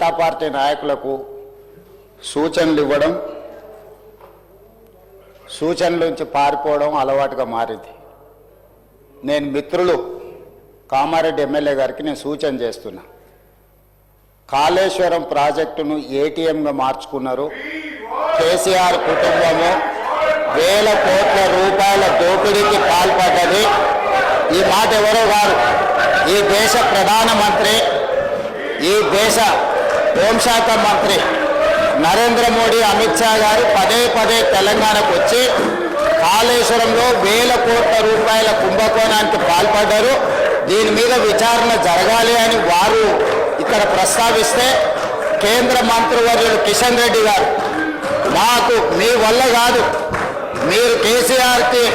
మిగతా పార్టీ నాయకులకు సూచనలు ఇవ్వడం, సూచనల నుంచి పారిపోవడం అలవాటుగా మారింది. నేను మిత్రులు కామారెడ్డి ఎమ్మెల్యే గారికి నేను సూచన చేస్తున్నా. కాళేశ్వరం ప్రాజెక్టును ఏటీఎంగా మార్చుకున్నారు. కేసీఆర్ కుటుంబము వేల కోట్ల రూపాయల దోపిడీకి పాల్పడ్డది. ఈ మాట ఎవరో గారు, ఈ దేశ ప్రధానమంత్రి, ఈ దేశ హోంశాఖ మంత్రి నరేంద్ర మోడీ, అమిత్ షా గారు పదే పదే తెలంగాణకు వచ్చి కాళేశ్వరంలో వేల కోట్ల రూపాయల కుంభకోణానికి పాల్పడ్డారు. దీని మీద విచారణ జరగాలి అని వారు ఇక్కడ ప్రస్తావిస్తే కేంద్ర మంత్రివర్యులు కిషన్ రెడ్డి గారు, మాకు మీ వల్ల కాదు, మీరు కేసీఆర్కి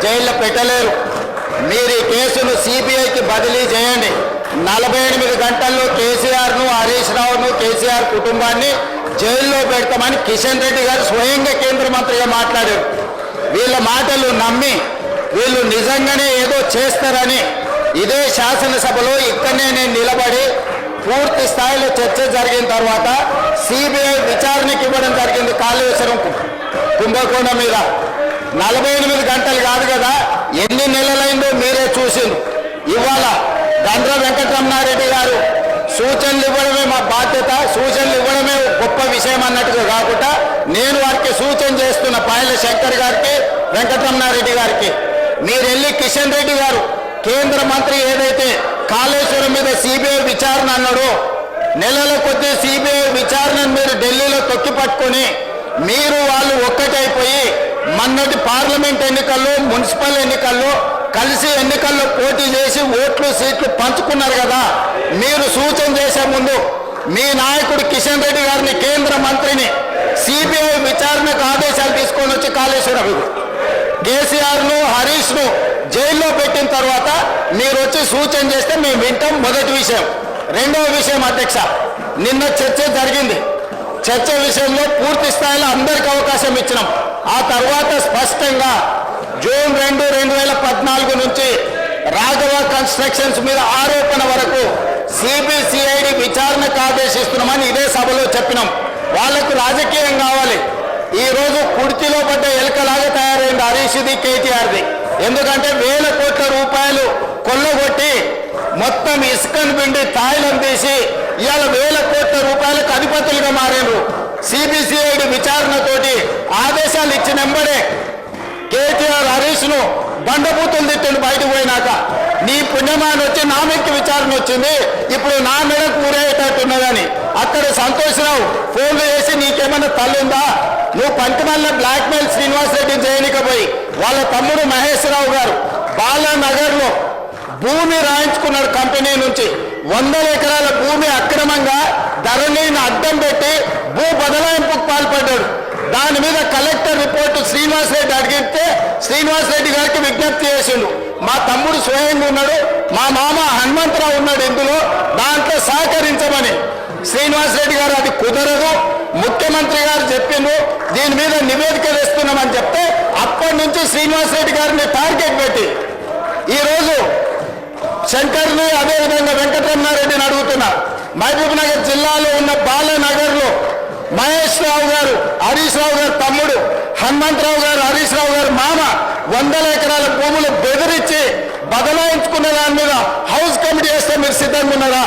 జైల్లో పెట్టలేరు, మీరు ఈ కేసును సిబిఐకి బదిలీ చేయండి, 48 గంటల్లో కేసీఆర్ను, హరీష్ రావును, కేసీఆర్ కుటుంబాన్ని జైల్లో పెడతామని కిషన్ రెడ్డి గారు స్వయంగా కేంద్ర మంత్రిగా మాట్లాడారు. వీళ్ళ మాటలు నమ్మి వీళ్ళు నిజంగానే ఏదో చేస్తారని ఇదే శాసనసభలో ఇక్కడనే నేను నిలబడి పూర్తి స్థాయిలో చర్చ జరిగిన తర్వాత సిబిఐ విచారణకి ఇవ్వడం జరిగింది. కాళేశ్వరం కుంభకోణం మీద 48 గంటలు కాదు కదా, ఎన్ని నెలలైందో మీరే చూసింది. ఇవాళ దండ్ర వెంకటరమణారెడ్డి గారు సూచనలు ఇవ్వడమే మా బాధ్యత, సూచనలు ఇవ్వడమే గొప్ప విషయం అన్నట్టుగా కాకుండా నేను వారికి సూచన చేస్తున్న పాయల శంకర్ గారికి, వెంకటరమణారెడ్డి గారికి, మీరు వెళ్ళి కిషన్ రెడ్డి గారు కేంద్ర మంత్రి ఏదైతే కాళేశ్వరం మీద సిబిఐ విచారణ అన్నాడో, నెలల కొద్దీ సిబిఐ విచారణను మీరు ఢిల్లీలో తొక్కి పట్టుకొని మీరు వాళ్ళు ఒక్కటైపోయి మొన్నటి పార్లమెంట్ ఎన్నికల్లో, మున్సిపల్ ఎన్నికల్లో కలిసి ఎన్నికల్లో పోటీ చేసి ఓట్లు సీట్లు పంచుకున్నారు కదా. మీరు సూచన చేసే ముందు మీ నాయకుడు కిషన్ రెడ్డి గారిని, కేంద్ర మంత్రిని సిబిఐ విచారణకు ఆదేశాలు తీసుకొని వచ్చి కాళేశ్వరం కేసీఆర్ను, హరీష్ను జైల్లో పెట్టిన తర్వాత మీరు వచ్చి సూచన చేస్తే మేము వింటాం. మొదటి విషయం. రెండవ విషయం అధ్యక్ష, నిన్న చర్చ జరిగింది. చర్చ విషయంలో పూర్తి స్థాయిలో అందరికీ అవకాశం ఇచ్చినాం. ఆ తర్వాత స్పష్టంగా జూన్ 2, 2014 నుంచి రాఘవ కన్స్ట్రక్షన్స్ మీద ఆరోపణ వరకు సిబిసిఐడి విచారణకు ఆదేశిస్తున్నామని ఇదే సభలో చెప్పినాం. వాళ్లకు రాజకీయం కావాలి. ఈరోజు కుర్చీలో పడ్డ ఎలుకలాగా తయారైంది హరీష్ది, కేటీఆర్ది. ఎందుకంటే వేల కోట్ల రూపాయలు కొల్లగొట్టి మొత్తం ఇసుకను పిండి తాయిలం తీసి ఇవాళ వేల కోట్ల రూపాయలకు అధిపతులుగా మారారు. సిబిసిఐడి విచారణతోటి ఆదేశాలు ఇచ్చిన వెంబడే కేటీఆర్ హరీష్ను బండబూతులు తిట్టిండు. బయటకు పోయినాక నీ పుణ్యమాన్ని వచ్చి నా మీదకి విచారణ వచ్చింది, ఇప్పుడు నా మీదకు ఊరేటట్టున్నదని అక్కడ సంతోషరావు ఫోన్లు చేసి నీకేమన్నా తల్లుందా, నువ్వు పంచమల్ల బ్లాక్మెయిల్ శ్రీనివాసరెడ్డిని చేయనికపోయి వాళ్ళ తమ్ముడు మహేష్ రావు గారు బాలానగర్లో భూమి రాయించుకున్నాడు. కంపెనీ నుంచి 100 ఎకరాల భూమి అక్రమంగా ధరణిని అడ్డం పెట్టి భూ బదలాయింపుకు పాల్పడ్డాడు. దాని మీద కలెక్టర్ రిపోర్టు శ్రీనివాసరెడ్డి అడిగితే శ్రీనివాసరెడ్డి గారికి విజ్ఞప్తి చేసిండు. మా తమ్ముడు స్వయంగా ఉన్నాడు, మా మామ హనుమంతరావు ఉన్నాడు ఇందులో, దాంట్లో సహకరించమని. శ్రీనివాసరెడ్డి గారు అది కుదరదు, ముఖ్యమంత్రి గారు చెప్పిండు, దీని మీద నివేదిక వేస్తున్నామని చెప్తే అప్పటి నుంచి శ్రీనివాసరెడ్డి గారిని టార్గెట్ పెట్టి ఈరోజు శంకర్ని, అదేవిధంగా వెంకటరమణారెడ్డిని అడుగుతున్నా. మహబూబ్ నగర్ జిల్లాలో ఉన్న బాలానగర్లో మహేష్ రావు గారు, హరీష్ రావు గారు తమ్ముడు, హనుమంతరావు గారు, హరీష్ రావు గారు మామ 100 ఎకరాల భూములు బెదిరించి బదలాయించుకున్న దాని మీద హౌస్ కమిటీ వేస్తే మీరు సిద్ధంగా ఉన్నారా?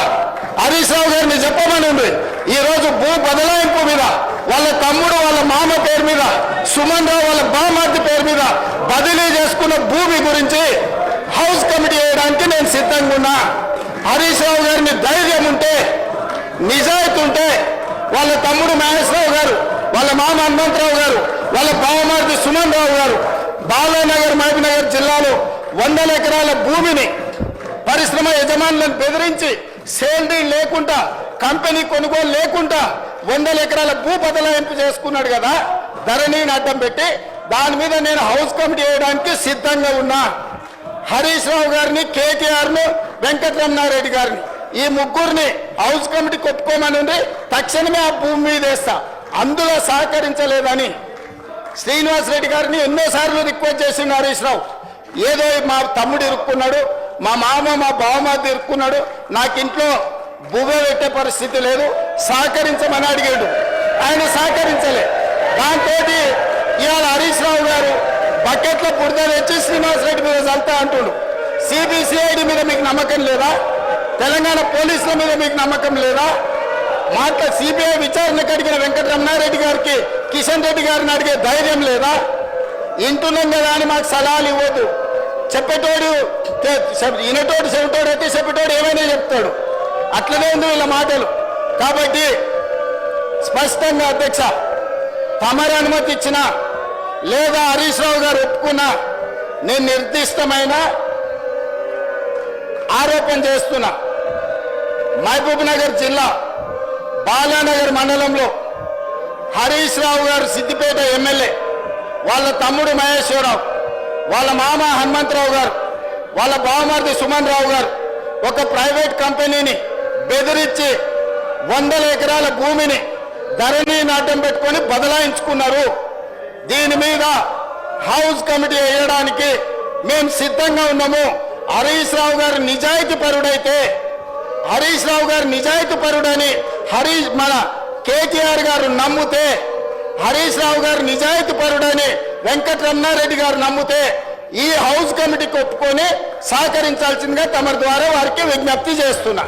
హరీష్ రావు గారిని చెప్పమని ఉంది. ఈరోజు భూ బదలాయింపు మీద వాళ్ళ తమ్ముడు, వాళ్ళ మామ పేరు మీద, సుమన్ రావు వాళ్ళ బామార్ది పేరు మీద బదిలీ చేసుకున్న భూమి గురించి హౌస్ కమిటీ వేయడానికి నేను సిద్ధంగా ఉన్నా. హరీష్ రావు గారిని ధైర్యం ఉంటే, నిజాయితీ ఉంటే వాళ్ళ తమ్ముడు మహేశ్వరరావు గారు, వాళ్ళ మామ హనుమంతరావు గారు, వాళ్ళ బావమార్ది సుమన్ రావు గారు బాలానగర్, మహబూబ్నగర్ జిల్లాలో 100 ఎకరాల భూమిని పరిశ్రమ యజమానులను బెదిరించి సేల్ డీల్ లేకుండా, కంపెనీ కొనుగోలు లేకుండా 100 ఎకరాల భూ బదలాయింపు చేసుకున్నాడు కదా, ధరణిని అడ్డం పెట్టి. దాని మీద నేను హౌస్ కమిటీ వేయడానికి సిద్ధంగా ఉన్నా. హరీష్ రావు గారిని, కేటీఆర్ను, వెంకటరమణారెడ్డి గారిని, ఈ ముగ్గురిని హౌస్ కమిటీ కొట్టుకోమని తక్షణమే ఆ భూమి మీద వేస్తా. అందులో సహకరించలేదని శ్రీనివాసరెడ్డి గారిని ఎన్నోసార్లు రిక్వెస్ట్ చేసిండు హరీష్ రావు. ఏదో మా తమ్ముడు ఇరుక్కున్నాడు, మా మామ, మా బావమార్ది ఇరుక్కున్నాడు, నాకు ఇంట్లో బువ్వ పెట్టే పరిస్థితి లేదు, సహకరించమని అడిగాడు, ఆయన సహకరించలే. దాంతో ఇవాళ హరీష్ రావు గారు బకెట్ల బురద తెచ్చి శ్రీనివాసరెడ్డి మీద చల్తా అంటుడు. సిబిసిఐడి మీద మీకు నమ్మకం లేదా? తెలంగాణ పోలీసుల మీద మీకు నమ్మకం లేదా? సిబిఐ విచారణకు అడిగిన వెంకటరమణారెడ్డి గారికి కిషన్ రెడ్డి గారిని అడిగే ధైర్యం లేదా? ఇంటున్నాం కదా అని మాకు సలహాలు ఇవ్వద్దు. చెప్పేటోడు వినేటోడు చెవిటోడు అయితే చెప్పేటోడు ఏమైనా చెప్తాడు. అట్లనే ఉంది వీళ్ళ మాటలు. కాబట్టి స్పష్టంగా అధ్యక్ష, తమరి అనుమతి ఇచ్చినా లేదా హరీష్ రావు గారు ఒప్పుకున్నా నేను నిర్దిష్టమైన ఆరోపణ చేస్తున్నా. మహబూబ్ నగర్ జిల్లా బాలానగర్ మండలంలో హరీష్ రావు గారు సిద్దిపేట ఎమ్మెల్యే, వాళ్ళ తమ్ముడు మహేశ్వరరావు, వాళ్ళ మామ హనుమంతరావు గారు, వాళ్ళ బావమరిది సుమన్ రావు గారు ఒక ప్రైవేట్ కంపెనీని బెదిరించి 100 ఎకరాల భూమిని ధరణి నాటం పెట్టుకొని బదలాయించుకున్నారు. దీని మీద హౌస్ కమిటీ వేయడానికి మేము సిద్ధంగా ఉన్నాము. హరీష్ రావు గారు నిజాయితీ పరుడైతే, హరీష్ రావు గారు నిజాయితీ పరుడని మన కేటీఆర్ గారు నమ్మితే, హరీష్ రావు గారు నిజాయితీ పరుడని వెంకటరమణారెడ్డి గారు నమ్మితే ఈ హౌస్ కమిటీకి ఒప్పుకొని సహకరించాల్సిందిగా తమ ద్వారా వారికి విజ్ఞప్తి చేస్తున్నా.